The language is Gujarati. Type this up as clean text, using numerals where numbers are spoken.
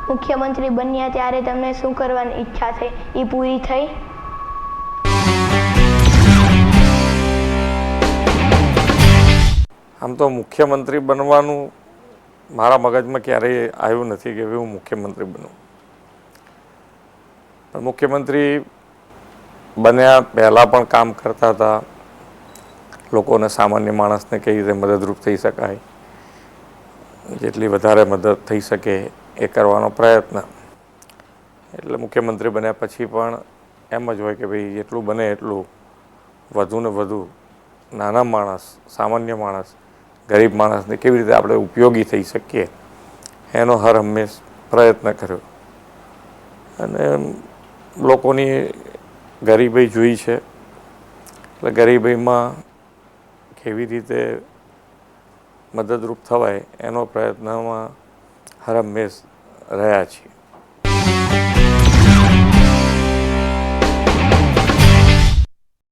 મુખ્યમંત્રી બન્યા ત્યારે તમને શું કરવાની ઈચ્છા થઈ, એ પૂરી થઈ? આમ તો મુખ્યમંત્રી બનવાનું મારા મગજમાં ક્યારેય આવ્યું નથી કે હું મુખ્યમંત્રી બનું. પણ મુખ્યમંત્રી બન્યા પહેલાં પણ કામ કરતા હતા, લોકોને, સામાન્ય માણસને કઈ રીતે મદદરૂપ થઈ શકાય, જેટલી વધારે મદદ થઈ શકે એ કરવાનો પ્રયત્ન. એટલે મુખ્યમંત્રી બન્યા પછી પણ એમ જ હોય કે ભાઈ જેટલું બને એટલું વધુ ને વધુ નાના માણસ, સામાન્ય માણસ, ગરીબ માણસને કેવી રીતે આપણે ઉપયોગી થઈ શકીએ એનો હર હંમેશ પ્રયત્ન કર્યો. અને લોકોની ગરીબાઈ જોઈ છે, એટલે ગરીબાઈમાં કેવી રીતે મદદરૂપ થવાય એનો પ્રયત્નમાં હર હંમેશ રહ્યા છીએ.